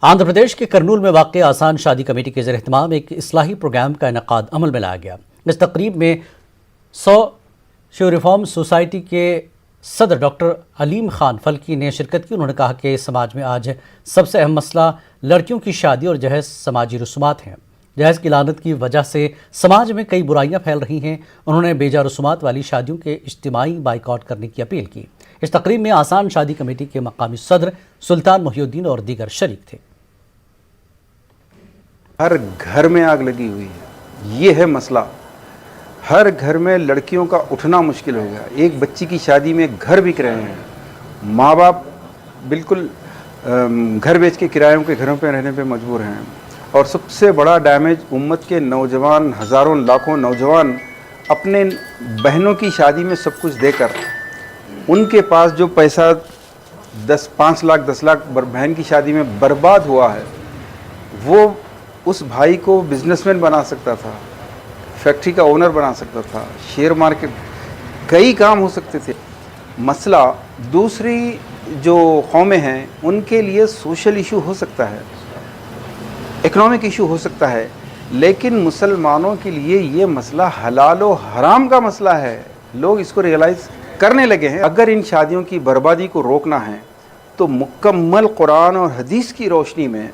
आंध्र प्रदेश के करनूल में वाक़ आसान शादी कमेटी के ज़ेर-ए-एहतमाम एक इस्लाही प्रोग्राम का इनेकाद अमल में लाया गया। इस तकरीब में 100 शिव रिफॉर्म सोसाइटी के सदर डॉक्टर अलीम खान फल्की ने शिरकत की। उन्होंने कहा कि समाज में आज सबसे अहम मसला लड़कियों की शादी और जहेज़ समाजी रसूमात हैं। जहेज़ की लानत की वजह से समाज में कई बुराइयां फैल रही हैं। उन्होंने बेजा रसूमात वाली शादियों के इज्तिमाई बाइकआउट करने की अपील की। इस तकरीब में आसान शादी कमेटी के मकामी सदर सुल्तान मोहिउद्दीन और दीगर शरीक थे। हर घर में आग लगी हुई है, ये है मसला। हर घर में लड़कियों का उठना मुश्किल हो गया। एक बच्ची की शादी में घर बिक रहे हैं, माँ बाप बिल्कुल घर बेच के किरायों के घरों पे रहने पे मजबूर हैं। और सबसे बड़ा डैमेज उम्मत के नौजवान, हज़ारों लाखों नौजवान अपने बहनों की शादी में सब कुछ देकर उनके पास जो पैसा 5 लाख 10 लाख बहन की शादी में बर्बाद हुआ है, वो उस भाई को बिजनेसमैन बना सकता था, फैक्ट्री का ओनर बना सकता था, शेयर मार्केट, कई काम हो सकते थे। मसला दूसरी जो कौमें हैं उनके लिए सोशल इशू हो सकता है, इकोनॉमिक इशू हो सकता है, लेकिन मुसलमानों के लिए ये मसला हलाल और हराम का मसला है। लोग इसको रियलाइज़ करने लगे हैं। अगर इन शादियों की बर्बादी को रोकना है तो मुकम्मल कुरान और हदीस की रोशनी में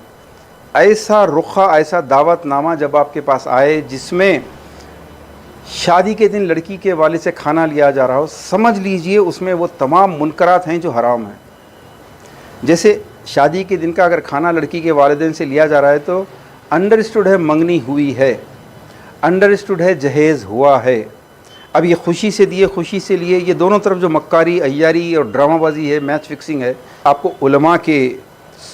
ऐसा रुखा, ऐसा दावतनामा जब आपके पास आए जिसमें शादी के दिन लड़की के वाले से खाना लिया जा रहा हो, समझ लीजिए उसमें वो तमाम मुनकरात हैं जो हराम हैं। जैसे शादी के दिन का अगर खाना लड़की के वालिदैन से लिया जा रहा है तो अंडरस्टूड है मंगनी हुई है, अंडरस्टूड है जहेज़ हुआ है। अब ये खुशी से दिए, खुशी से लिए, ये दोनों तरफ जो मक्कारी, अय्यारी और ड्रामाबाजी है, मैच फिक्सिंग है। आपको उलमा के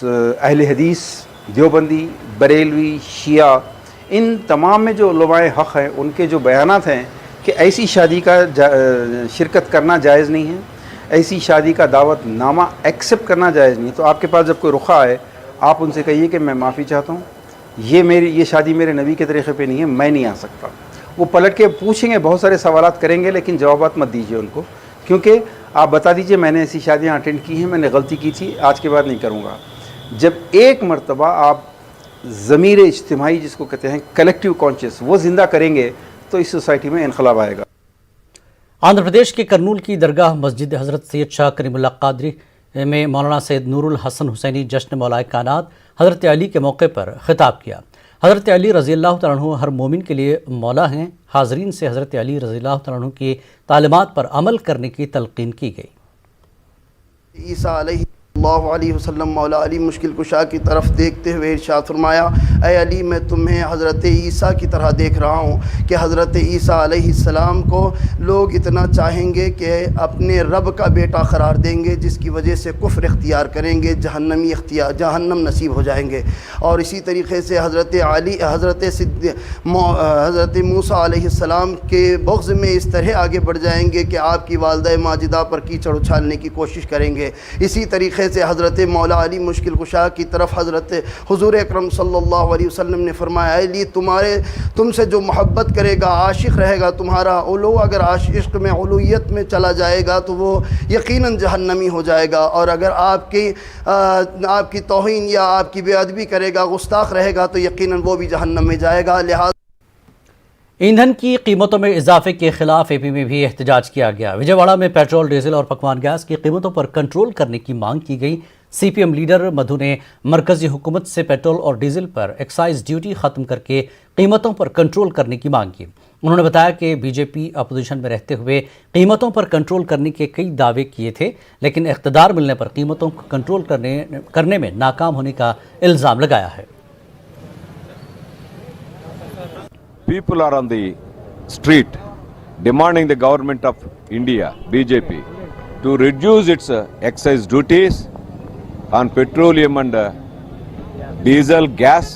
अहले हदीस, देवबंदी, बरेलवी, शिया, इन तमाम में जो उलमाए हक़ हैं उनके जो बयानात हैं कि ऐसी शादी का शिरकत करना जायज़ नहीं है, ऐसी शादी का दावत नामा एक्सेप्ट करना जायज़ नहीं है। तो आपके पास जब कोई रुखा है, आप उनसे कहिए कि मैं माफ़ी चाहता हूँ, ये शादी मेरे नबी के तरीक़े पे नहीं है, मैं नहीं आ सकता। वो पलट के पूछेंगे, बहुत सारे सवालात करेंगे, लेकिन जवाबात मत दीजिए उनको, क्योंकि आप बता दीजिए मैंने ऐसी शादियाँ अटेंड की हैं, मैंने गलती की थी, आज के बाद नहीं करूँगा। जब एक मरतबा आप ज़मीर इज्तिमाई जिसको कहते हैं कलेक्टिव कॉन्शियस वो ज़िंदा करेंगे तो इस सोसाइटी में इनकलाब आएगा। आंध्र प्रदेश के करनूल की दरगाह मस्जिद हज़रत सैयद शाह करीमुल्लाह कादरी में मौलाना सैयद नूरुल हसन हुसैनी जश्न मौलाए कायनात हज़रत अली के मौके पर खिताब किया। हज़रत अली रज़ी अल्लाह तआला अन्हु हर मोमिन के लिए मौला हैं। हाज़रीन से हज़रत अली रज़ी अल्लाह तआला अन्हु की तालीमात पर अमल करने की तलक़ीन की गई। ईसा सल्लल्लाहु अलैहि वसल्लम मौला अली मुश्किल कुशा की तरफ देखते हुए इरशाद फरमाया, ऐ अली मैं तुम्हें हज़रत ईसा की तरह देख रहा हूँ कि हज़रत ईसा अलैहिस्सलाम को लोग इतना चाहेंगे कि अपने रब का बेटा करार देंगे, जिसकी वजह से कुफ्र इख्तियार करेंगे, जहन्नम नसीब हो जाएंगे। और इसी तरीक़े से हज़रत मूसा अलैहिस्सलाम के बुग़्ज़ में इस तरह आगे बढ़ जाएंगे कि आपकी वालिदा माजिदा पर कीचड़ उछालने की कोशिश करेंगे। इसी तरीक़े से हज़रत मौला अली मुश्किल कुशा की तरफ हज़रत हुज़ूर अकरम सल्लल्लाहु अलैहि वसल्लम ने फरमाया, अली तुमसे जो मोहब्बत करेगा, आशिक़ रहेगा, तुम्हारा उलू अगर इश्क़ में उलूहियत में चला जाएगा तो वो यकीनन जहन्नमी हो जाएगा, और अगर आपकी तौहीन या आपकी बेअदबी करेगा, गुस्ताख रहेगा, तो यकीनन वो भी जहन्नम में जाएगा। लिहाजा ईंधन की कीमतों में इजाफे के खिलाफ एपी में भी एहतजाज किया गया। विजयवाड़ा में पेट्रोल, डीजल और पकवान गैस की कीमतों पर कंट्रोल करने की मांग की गई। सीपीएम लीडर मधु ने मरकजी हुकूमत से पेट्रोल और डीजल पर एक्साइज ड्यूटी ख़त्म करके कीमतों पर कंट्रोल करने की मांग की। उन्होंने बताया कि बीजेपी अपोजिशन में रहते हुए कीमतों पर कंट्रोल करने के कई दावे किए थे, लेकिन इख्तिदार मिलने पर कीमतों को कंट्रोल करने में नाकाम होने का इल्ज़ाम लगाया है। People are on the street demanding the government of India, BJP, to reduce its excise duties on petroleum and diesel, gas.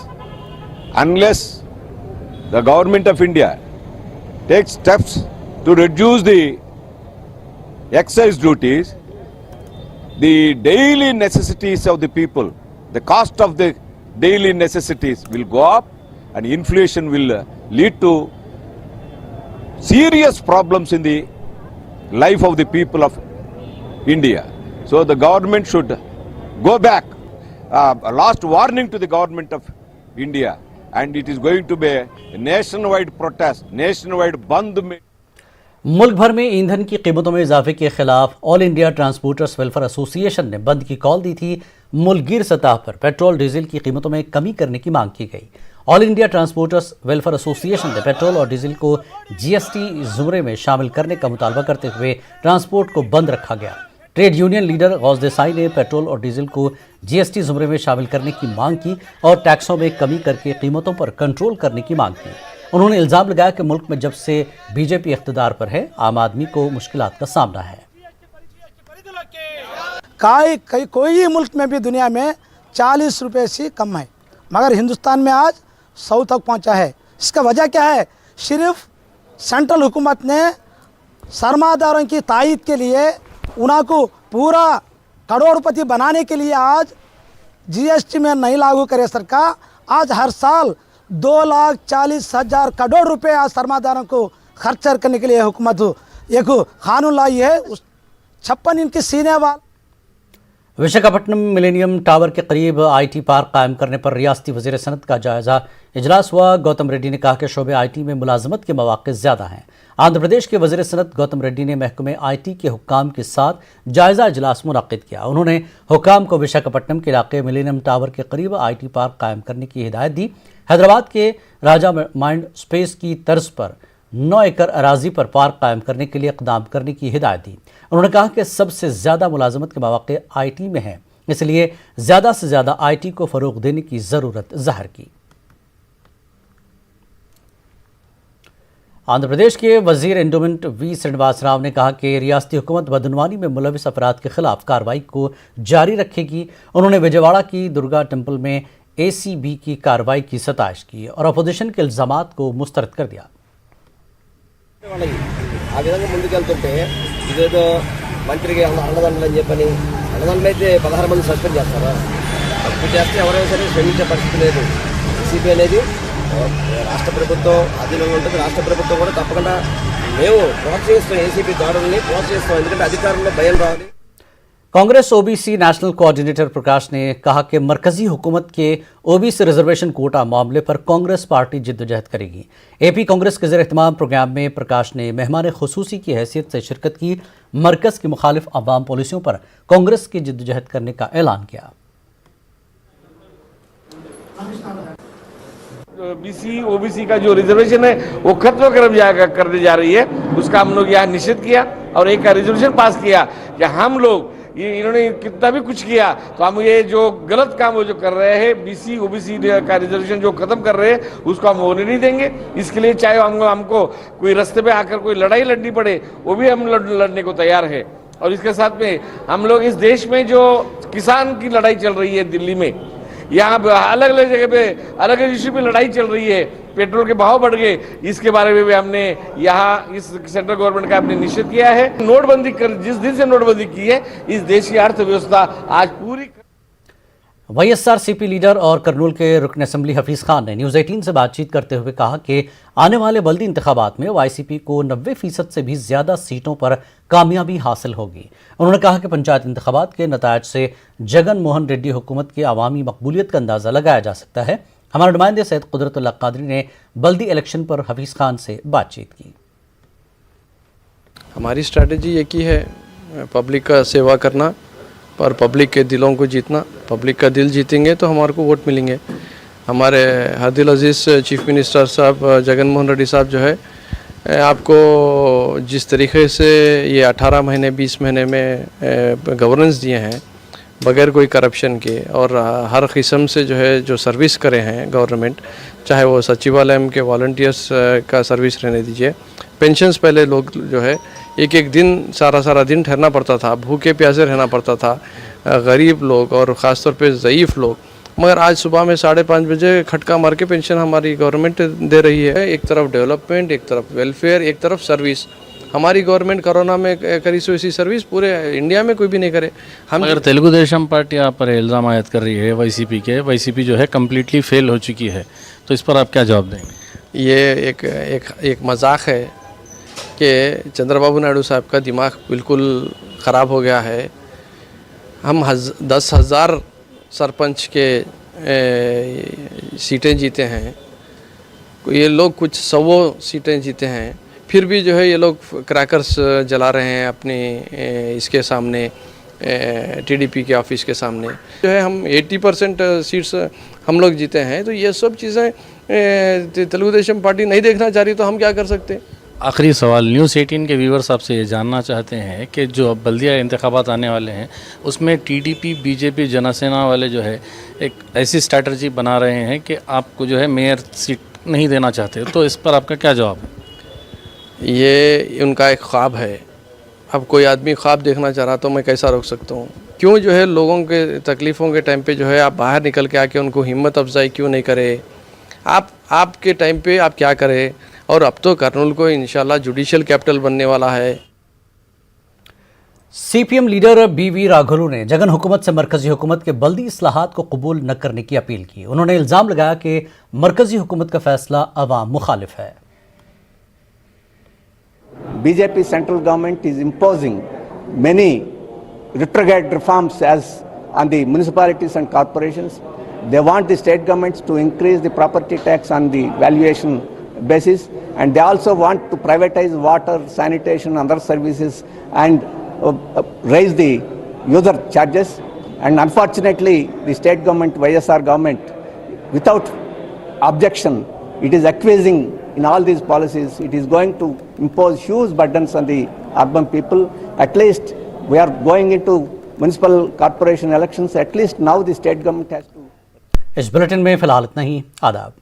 Unless the government of India takes steps to reduce the excise duties, the daily necessities of the people, the cost of the daily necessities will go up, and inflation will lead to serious problems in the life of the people of India. So the government should go back last warning to the government of India, and it is going to be a nationwide protest, nationwide band. मुल्क भर में ईंधन की कीमतों में इजाफे के खिलाफ all India transporters welfare association ने बंद की कॉल दी थी। मुल्कगीर सतह पर पेट्रोल डीजल की कीमतों में कमी करने की मांग की गई। All India transporters welfare association ने पेट्रोल और डीजल को जीएसटी जुमरे में शामिल करने का मुतालबा करते हुए ट्रांसपोर्ट को बंद रखा गया। Trade union leader Ghaus Desai ने पेट्रोल और डीजल को जीएसटी जुमरे में शामिल करने की मांग की और टैक्सों में कमी करके कीमतों पर कंट्रोल करने की मांग की। उन्होंने इल्ज़ाम लगाया कि मुल्क में जब से बीजेपी इख्तिदार पर है, आम आदमी को मुश्किलात का सामना है। कोई मुल्क में भी दुनिया में 40 रुपये से कम है, मगर हिंदुस्तान में आज 100 तक पहुंचा है। इसका वजह क्या है? सिर्फ सेंट्रल हुकूमत ने सरमादारों की तायद के लिए उनको पूरा करोड़पति बनाने के लिए आज जीएसटी में नहीं लागू करे सरकार। आज हर साल 2,40,000 करोड़ रुपए आज सरमादारों को खर्च करने के लिए हुकूमत एक कानून लाई है। 56 इंच की सीने वाल विशाखापट्टनम मिलेनियम टावर के करीब आईटी पार्क कायम करने पर रियासती वज़ीर सनत का जायज़ा इजलास हुआ। गौतम रेड्डी ने कहा कि शोबे आईटी में मुलाजमत के मौक़े ज़्यादा हैं। आंध्र प्रदेश के वज़ीर सनत गौतम रेड्डी ने महकमे आईटी के हुक्काम के साथ जायज़ा इजलास मुनक़्क़िद किया। उन्होंने हुक्काम को विशाखापट्टनम के इलाके मिलेनियम टावर के करीब आईटी पार्क कायम करने की हिदायत दी। हैदराबाद के राजा माइंड स्पेस की तर्ज पर 9 एकड़ अराजी पर पार्क कायम करने के लिए इक़दाम करने की हिदायत दी। उन्होंने कहा कि सबसे ज़्यादा मुलाजमत के मौक़े आईटी में हैं, इसलिए ज़्यादा से ज़्यादा आईटी को फ़रोग़ देने की ज़रूरत ज़ाहिर की। आंध्र प्रदेश के वज़ीर एंडोमेंट वी श्रीनिवास राव ने कहा कि रियासती हुकूमत बदनवानी में मुलविस अफराद के खिलाफ कार्रवाई को जारी रखेगी। उन्होंने विजयवाड़ा की दुर्गा टेम्पल में एसीबी की कार्रवाई की सताइश की और अपोजिशन के इल्ज़ामात को मुस्तरद कर दिया। ఆ విధంగా ముందుకెళ్తుంటే ఇదేదో మంత్రికి అన్నదండలని చెప్పని అన్నదండలు అయితే 16 మంది సస్పెండ్ చేస్తారా? తప్పు చేస్తే ఎవరైనా సరే క్షమించే పరిస్థితి లేదు। ఏసీబీ అనేది రాష్ట్ర ప్రభుత్వం అధీనంలో ఉంటుంది। రాష్ట్ర ప్రభుత్వం కూడా తప్పకుండా మేము ప్రోత్సహిస్తాం, ఏసీబీ దాడుల్ని ప్రోత్సహిస్తాం, ఎందుకంటే అధికారంలో భయం రావాలి। कांग्रेस ओबीसी नेशनल कोऑर्डिनेटर प्रकाश ने कहा कि मरकजी हुकूमत के ओबीसी रिजर्वेशन कोटा मामले पर कांग्रेस पार्टी जिद्दोजहद करेगी। एपी कांग्रेस के ज़ेर-ए-इत्माम प्रोग्राम में प्रकाश ने मेहमान खुसूसी की हैसियत से शिरकत की। मरकज़ की मुखालिफ अवाम पॉलिसियों पर कांग्रेस की जिद्दोजहद करने का ऐलान किया। बीसी ओबीसी का जो रिजर्वेशन है वो खत्म करने जा रही है, उसका हम लोग यहाँ निषेध किया और एक रिजोल्यूशन पास किया कि हम लोग इन्होंने कितना भी कुछ किया तो हम ये जो गलत काम वो जो कर रहे हैं, बीसी ओबीसी का रिजर्वेशन जो खत्म कर रहे हैं उसको हम होने नहीं देंगे। इसके लिए चाहे हमको कोई रास्ते पे आकर कोई लड़ाई लड़नी पड़े वो भी हम लड़ने को तैयार है। और इसके साथ में हम लोग इस देश में जो किसान की लड़ाई चल रही है दिल्ली में, यहाँ अलग अलग जगह पे अलग अलग इश्यू पे लड़ाई चल रही है, पेट्रोल के भाव बढ़ गए, इसके बारे में भी हमने यहाँ इस सेंट्रल गवर्नमेंट का हमने निषेध किया है। नोटबंदी जिस दिन से नोटबंदी की है इस देश की अर्थव्यवस्था आज पूरी। वाईएसआरसीपी लीडर और करनूल के रुकन असम्बली हफीज़ खान ने न्यूज़ 18 से बातचीत करते हुए कहा कि आने वाले बल्दी इंतखाबात में वाईसीपी को 90% से भी ज़्यादा सीटों पर कामयाबी हासिल होगी। उन्होंने कहा कि पंचायत इंतखाबात के नतायज से जगन मोहन रेड्डी हुकूमत की अवामी मकबूलियत का अंदाज़ा लगाया जा सकता है। हमारे नुमाइंदे सैयद कुदरतुल्लाह कादरी ने बल्दी इलेक्शन पर हफीज़ खान से बातचीत की। हमारी स्ट्रैटेजी एक ही है, पब्लिक का सेवा करना और पब्लिक के दिलों को जीतना। पब्लिक का दिल जीतेंगे तो हमारे को वोट मिलेंगे। हमारे हरदिल अजीज़ चीफ मिनिस्टर साहब जगन मोहन रेड्डी साहब जो है, आपको जिस तरीके से ये 18 महीने 20 महीने में गवर्नेंस दिए हैं बगैर कोई करप्शन के, और हर किस्म से जो है जो सर्विस करे हैं गवर्नमेंट, चाहे वो सचिवालय के वॉलंटियर्स का सर्विस रहने दीजिए, पेंशन्स पहले लोग जो है एक एक दिन सारा दिन ठहरना पड़ता था, भूखे प्यासे रहना पड़ता था, गरीब लोग और ख़ास तौर पे ज़ईफ़ लोग, मगर आज सुबह में 5:30 बजे खटका मार के पेंशन हमारी गवर्नमेंट दे रही है। एक तरफ डेवलपमेंट, एक तरफ वेलफेयर, एक तरफ सर्विस। हमारी गवर्नमेंट कोरोना में करी सो ऐसी सर्विस पूरे इंडिया में कोई भी नहीं करे। हम अगर तेलुगु देशम पार्टी आप पर इल्ज़ाम आयद कर रही है वाईसीपी जो है कम्प्लीटली फेल हो चुकी है, तो इस पर आप क्या जवाब देंगे? ये एक मजाक है कि चंद्रबाबू नायडू साहब का दिमाग बिल्कुल ख़राब हो गया है। हम 10,000 सरपंच के सीटें जीते हैं, ये लोग कुछ 100 सीटें जीते हैं, फिर भी जो है ये लोग क्रैकर्स जला रहे हैं अपने इसके सामने, टीडीपी के ऑफिस के सामने। जो है हम 80% सीट्स हम लोग जीते हैं, तो ये सब चीज़ें तेलुगु देशम पार्टी नहीं देखना चाह रही, तो हम क्या कर सकते हैं। आखिरी सवाल, न्यूज़ 18 के व्यूवर्स आपसे ये जानना चाहते हैं कि जो अब बल्दिया इंतखाबात आने वाले हैं उसमें टीडीपी, बीजेपी, जनसेना वाले जो है एक ऐसी स्ट्रैटेजी बना रहे हैं कि आपको जो है मेयर सीट नहीं देना चाहते, तो इस पर आपका क्या जवाब है? ये उनका एक ख्वाब है। अब कोई आदमी ख्वाब देखना चाह रहा तो मैं कैसा रोक सकता हूँ? क्यों जो है लोगों के तकलीफ़ों के टाइम पे जो है आप बाहर निकल के आके उनको हिम्मत अफजाई क्यों नहीं करे? आपके टाइम पे आप क्या करें? और अब तो कर्नूल को इंशाल्लाह जुडिशियल कैपिटल बनने वाला है। सीपीएम लीडर बीवी राघोलू ने जगन हुकूमत से मरकजी हुकूमत के बल्दी इस्लाहात को कबूल न करने की अपील की। उन्होंने इल्ज़ाम लगाया कि मरकजी हुकूमत का फैसला अवाम मुखालिफ है। BJP central government is imposing many retrograde reforms on the municipalities and corporations. They want the state governments to increase the property tax on the valuation basis, and they also want to privatize water, sanitation, other services, and raise the user charges. And unfortunately, the state government, YSR government, without objection, it is acquiescing in all these policies. It is going to impose huge burdens on the urban people. At least we are going into municipal corporation elections. At least now the state government has to. इस bulletin में फिलहाल इतना ही। आदाब।